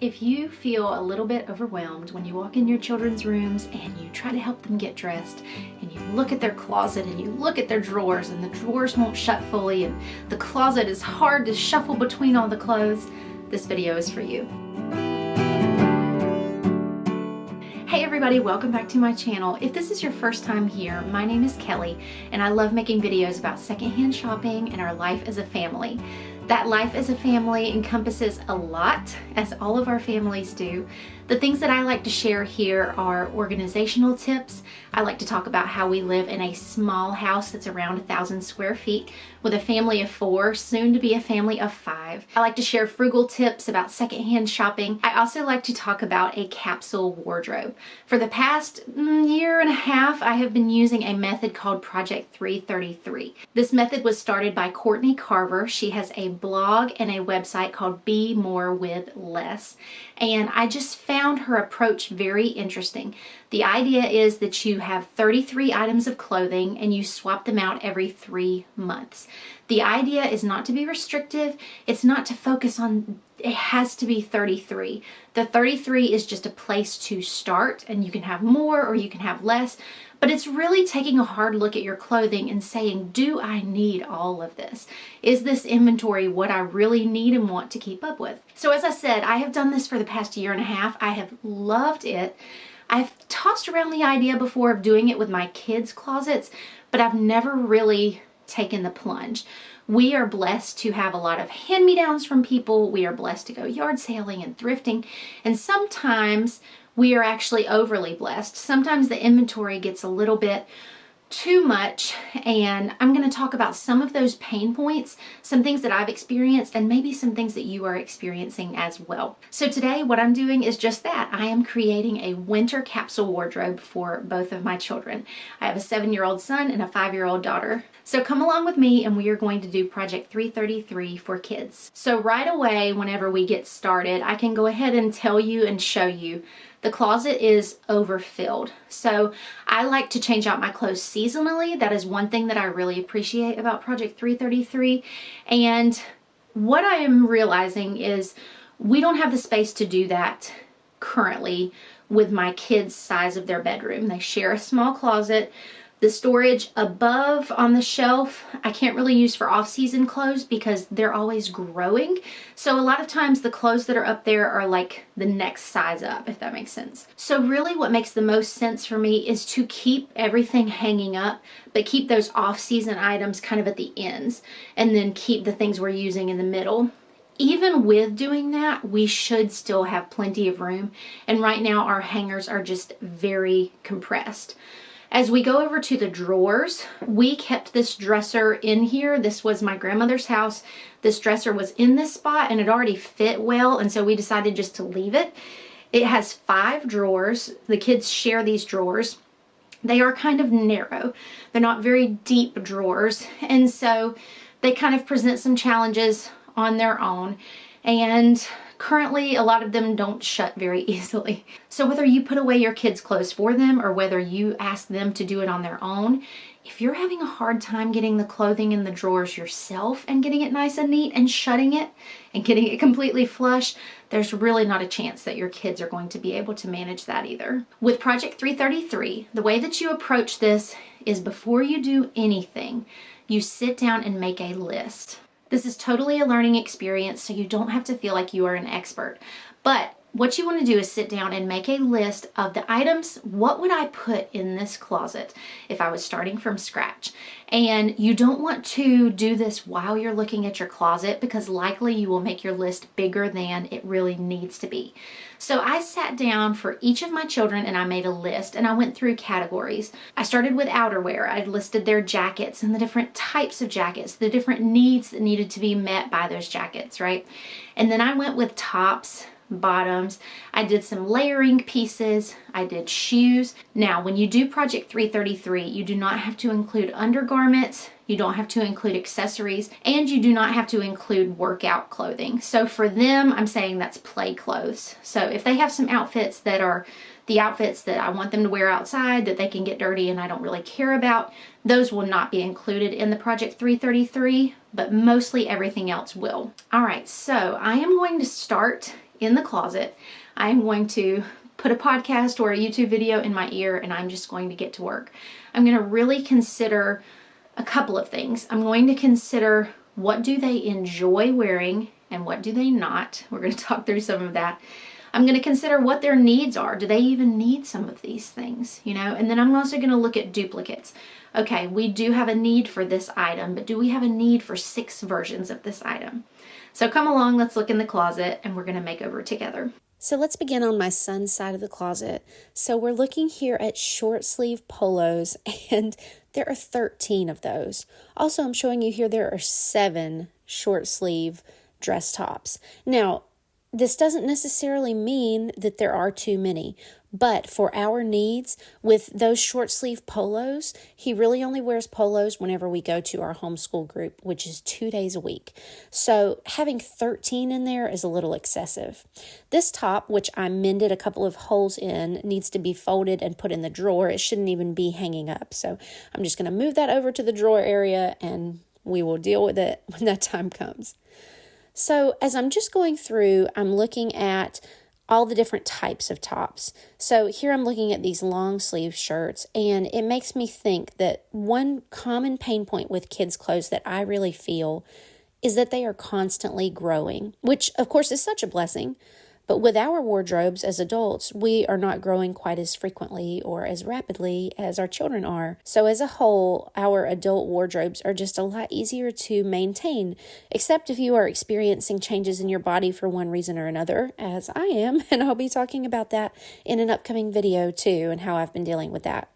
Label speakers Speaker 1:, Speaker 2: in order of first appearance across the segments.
Speaker 1: If you feel a little bit overwhelmed when you walk in your children's rooms and you try to help them get dressed and you look at their closet and you look at their drawers and the drawers won't shut fully and the closet is hard to shuffle between all the clothes, this video is for you. Hey everybody, welcome back to my channel. If this is your first time here, my name is Kelly and I love making videos about secondhand shopping and our life as a family. That life as a family encompasses a lot, as all of our families do. The things that I like to share here are organizational tips. I like to talk about how we live in a small house that's around 1,000 square feet with a family of 4, soon to be a family of 5. I like to share frugal tips about secondhand shopping. I also like to talk about a capsule wardrobe. For the past year and a half, I have been using a method called Project 333. This method was started by Courtney Carver. She has a blog and a website called Be More With Less. And I just found her approach very interesting. The idea is that you have 33 items of clothing and you swap them out every 3 months. The idea is not to be restrictive. It's not to focus on, it has to be 33. The 33 is just a place to start, and you can have more or you can have less. But it's really taking a hard look at your clothing and saying, do I need all of this? Is this inventory what I really need and want to keep up with? So as I said, I have done this for the past year and a half. I have loved it. I've tossed around the idea before of doing it with my kids' closets, but I've never really taken the plunge. We are blessed to have a lot of hand-me-downs from people. We are blessed to go yard sailing and thrifting, and sometimes we are actually overly blessed. Sometimes the inventory gets a little bit too much, and I'm going to talk about some of those pain points, some things that I've experienced, and maybe some things that you are experiencing as well. So today what I'm doing is just that. I am creating a winter capsule wardrobe for both of my children. I have a 7-year-old son and a 5-year-old daughter. So come along with me and we are going to do Project 333 for kids. So right away, whenever we get started, I can go ahead and tell you and show you the closet is overfilled. So I like to change out my clothes seasonally. That is one thing that I really appreciate about Project 333. And what I am realizing is we don't have the space to do that currently with my kids' size of their bedroom. They share a small closet. The storage above on the shelf, I can't really use for off-season clothes because they're always growing. So a lot of times the clothes that are up there are like the next size up, if that makes sense. So really what makes the most sense for me is to keep everything hanging up, but keep those off-season items kind of at the ends, and then keep the things we're using in the middle. Even with doing that, we should still have plenty of room. And right now our hangers are just very compressed. As we go over to the drawers, we kept this dresser in here. This was my grandmother's house. This dresser was in this spot and it already fit well, and so we decided just to leave it. It has 5 drawers. The kids share these drawers. They are kind of narrow. They're not very deep drawers, and so they kind of present some challenges on their own. And currently, a lot of them don't shut very easily. So whether you put away your kids' clothes for them or whether you ask them to do it on their own, if you're having a hard time getting the clothing in the drawers yourself and getting it nice and neat and shutting it and getting it completely flush, there's really not a chance that your kids are going to be able to manage that either. With Project 333, the way that you approach this is before you do anything, you sit down and make a list. This is totally a learning experience, so you don't have to feel like you are an expert. But what you want to do is sit down and make a list of the items. What would I put in this closet if I was starting from scratch? And you don't want to do this while you're looking at your closet because likely you will make your list bigger than it really needs to be. So I sat down for each of my children and I made a list and I went through categories. I started with outerwear. I listed their jackets and the different types of jackets, the different needs that needed to be met by those jackets, right? And then I went with tops, bottoms. I did some layering pieces. I did shoes. Now, when you do Project 333, you do not have to include undergarments. You don't have to include accessories, and you do not have to include workout clothing. So for them, I'm saying that's play clothes. So if they have some outfits that are the outfits that I want them to wear outside that they can get dirty and I don't really care about, those will not be included in the Project 333, but mostly everything else will. All right, so I am going to start in the closet. I'm going to put a podcast or a YouTube video in my ear, and I'm just going to get to work. I'm going to really consider a couple of things. I'm going to consider what do they enjoy wearing and what do they not. We're going to talk through some of that. I'm going to consider what their needs are. Do they even need some of these things, And then I'm also going to look at duplicates. Okay, we do have a need for this item, but do we have a need for 6 versions of this item? So come along, let's look in the closet, and we're going to make over together. So let's begin on my son's side of the closet. So we're looking here at short sleeve polos, and there are 13 of those. Also, I'm showing you here there are 7 short sleeve dress tops. Now, this doesn't necessarily mean that there are too many, but for our needs, with those short sleeve polos, he really only wears polos whenever we go to our homeschool group, which is 2 days a week. So having 13 in there is a little excessive. This top, which I mended a couple of holes in, needs to be folded and put in the drawer. It shouldn't even be hanging up. So I'm just going to move that over to the drawer area, and we will deal with it when that time comes. So as I'm just going through, I'm looking at all the different types of tops. So here I'm looking at these long sleeve shirts, and it makes me think that one common pain point with kids' clothes that I really feel is that they are constantly growing, which of course is such a blessing. But with our wardrobes as adults, we are not growing quite as frequently or as rapidly as our children are. So as a whole, our adult wardrobes are just a lot easier to maintain, except if you are experiencing changes in your body for one reason or another, as I am, and I'll be talking about that in an upcoming video too, and how I've been dealing with that.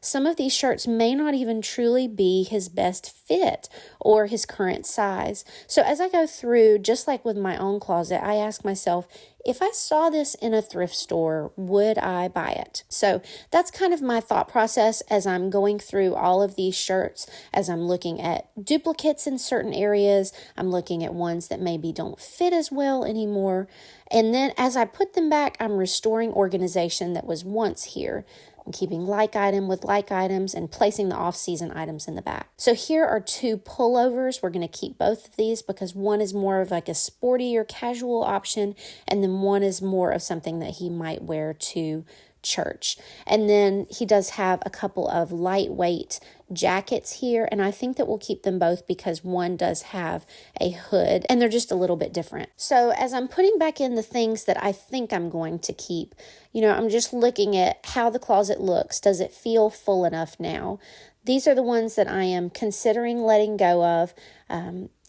Speaker 1: Some of these shirts may not even truly be his best fit or his current size. So as I go through, just like with my own closet, I ask myself, if I saw this in a thrift store, would I buy it? So that's kind of my thought process as I'm going through all of these shirts, as I'm looking at duplicates in certain areas. I'm looking at ones that maybe don't fit as well anymore. And then as I put them back, I'm restoring organization that was once here. I'm keeping like item with like items and placing the off-season items in the back. So here are 2 pullovers. We're going to keep both of these because one is more of like a sporty or casual option, and then one is more of something that he might wear to church. And then he does have a couple of lightweight jackets here, and I think that we'll keep them both because one does have a hood and they're just a little bit different. So as I'm putting back in the things that I think I'm going to keep, I'm just looking at how the closet looks. Does it feel full enough now? These are the ones that I am considering letting go of.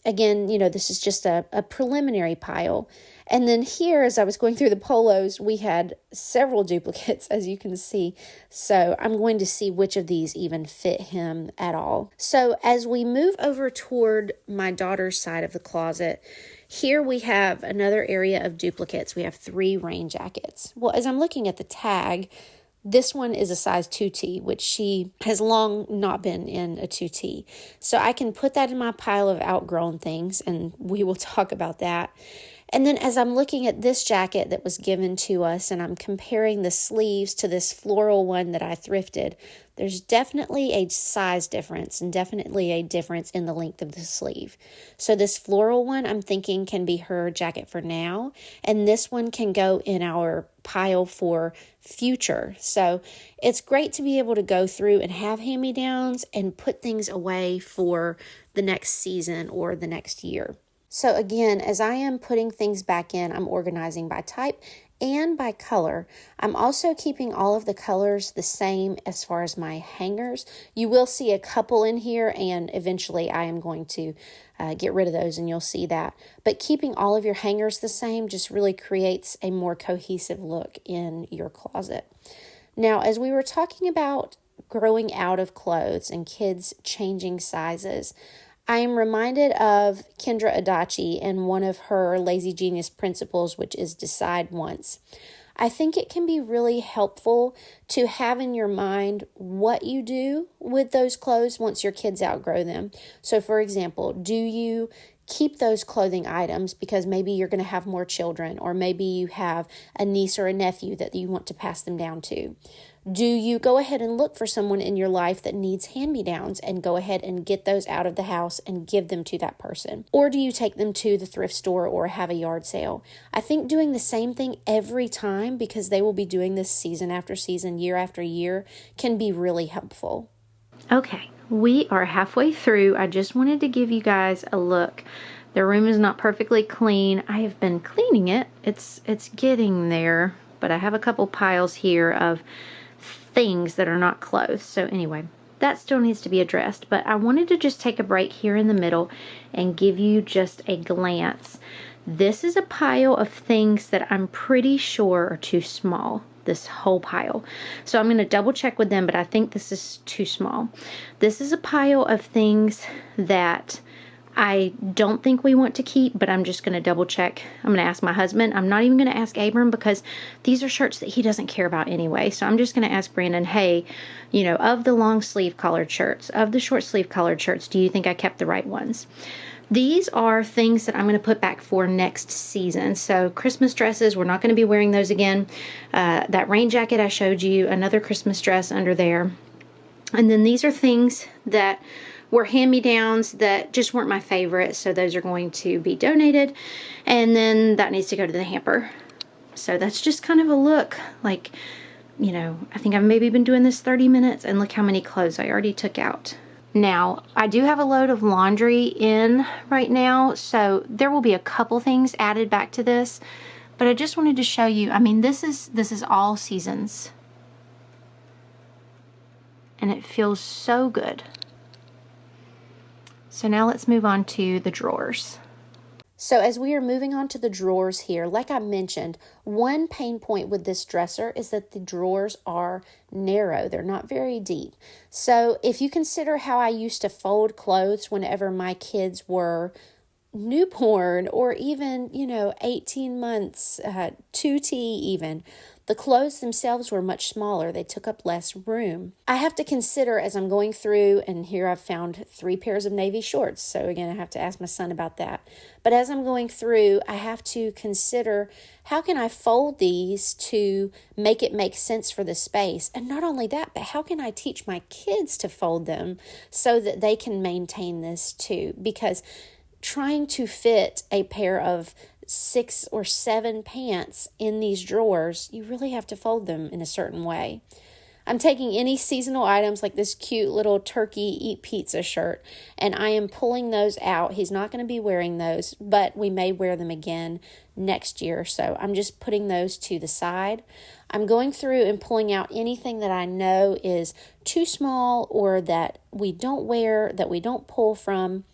Speaker 1: Again, this is just a preliminary pile. And then here, as I was going through the polos, we had several duplicates, as you can see. So I'm going to see which of these even fit him at all. So as we move over toward my daughter's side of the closet, here we have another area of duplicates. We have 3 rain jackets. Well, as I'm looking at the tag, this one is a size 2T, which she has long not been in a 2T. So I can put that in my pile of outgrown things, and we will talk about that. And then as I'm looking at this jacket that was given to us, and I'm comparing the sleeves to this floral one that I thrifted, there's definitely a size difference and definitely a difference in the length of the sleeve. So this floral one, I'm thinking, can be her jacket for now, and this one can go in our pile for future. So it's great to be able to go through and have hand-me-downs and put things away for the next season or the next year. So again, as I am putting things back in, I'm organizing by type and by color. I'm also keeping all of the colors the same as far as my hangers. You will see a couple in here, and eventually I am going to get rid of those, and you'll see that. But keeping all of your hangers the same just really creates a more cohesive look in your closet. Now, as we were talking about growing out of clothes and kids changing sizes, I am reminded of Kendra Adachi and one of her Lazy Genius principles, which is decide once. I think it can be really helpful to have in your mind what you do with those clothes once your kids outgrow them. So for example, do you keep those clothing items because maybe you're going to have more children, or maybe you have a niece or a nephew that you want to pass them down to? Do you go ahead and look for someone in your life that needs hand-me-downs and go ahead and get those out of the house and give them to that person? Or do you take them to the thrift store or have a yard sale? I think doing the same thing every time, because they will be doing this season after season, year after year, can be really helpful. Okay, we are halfway through. I just wanted to give you guys a look. The room is not perfectly clean. I have been cleaning it. It's getting there, but I have a couple piles here of things that are not clothes. So anyway, that still needs to be addressed, but I wanted to just take a break here in the middle and give you just a glance. This is a pile of things that I'm pretty sure are too small, this whole pile. So I'm going to double check with them, but I think this is too small. This is a pile of things that I don't think we want to keep, but I'm just going to double check. I'm going to ask my husband. I'm not even going to ask Abram because these are shirts that he doesn't care about anyway. So I'm just going to ask Brandon, hey, you know, of the long sleeve collared shirts, of the short sleeve collared shirts, do you think I kept the right ones? These are things that I'm going to put back for next season. So Christmas dresses, we're not going to be wearing those again. That rain jacket I showed you, another Christmas dress under there. And then these are things that were hand-me-downs that just weren't my favorite, so those are going to be donated, and then that needs to go to the hamper. So that's just kind of a look. Like, you know, I think I've maybe been doing this 30 minutes, and look how many clothes I already took out. Now, I do have a load of laundry in right now, so there will be a couple things added back to this, but I just wanted to show you. I mean, this is all seasons, and it feels so good. So now let's move on to the drawers. So as we are moving on to the drawers here, like I mentioned, one pain point with this dresser is that the drawers are narrow. They're not very deep. So if you consider how I used to fold clothes whenever my kids were newborn or even, 18 months, 2T even, the clothes themselves were much smaller. They took up less room. I have to consider as I'm going through, and here I've found 3 pairs of navy shorts. So again, I have to ask my son about that. But as I'm going through, I have to consider how can I fold these to make it make sense for the space? And not only that, but how can I teach my kids to fold them so that they can maintain this too? Because trying to fit a pair of 6 or 7 pants in these drawers, you really have to fold them in a certain way. I'm taking any seasonal items like this cute little turkey eat pizza shirt, and I am pulling those out. He's not going to be wearing those, but we may wear them again next year. So I'm just putting those to the side. I'm going through and pulling out anything that I know is too small or that we don't wear, that we don't pull from.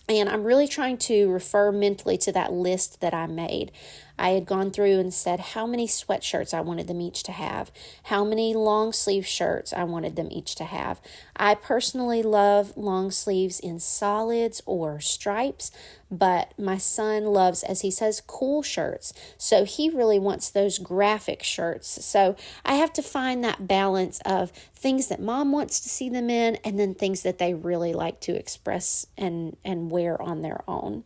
Speaker 1: And I'm really trying to refer mentally to that list that I made. I had gone through and said how many sweatshirts I wanted them each to have, how many long sleeve shirts I wanted them each to have. I personally love long sleeves in solids or stripes, but my son loves, as he says, cool shirts. So he really wants those graphic shirts. So I have to find that balance of things that mom wants to see them in and then things that they really like to express and wear on their own.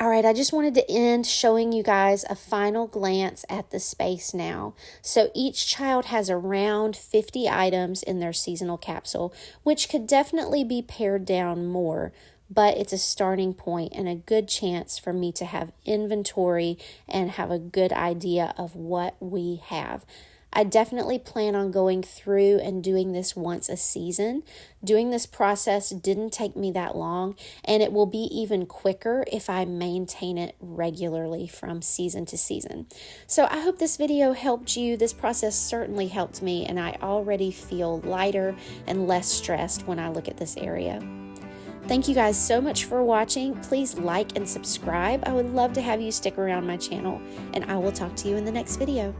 Speaker 1: All right, I just wanted to end showing you guys a final glance at the space now. So each child has around 50 items in their seasonal capsule, which could definitely be pared down more, but it's a starting point and a good chance for me to have inventory and have a good idea of what we have. I definitely plan on going through and doing this once a season. Doing this process didn't take me that long, and it will be even quicker if I maintain it regularly from season to season. So I hope this video helped you. This process certainly helped me, and I already feel lighter and less stressed when I look at this area. Thank you guys so much for watching. Please like and subscribe. I would love to have you stick around my channel, and I will talk to you in the next video.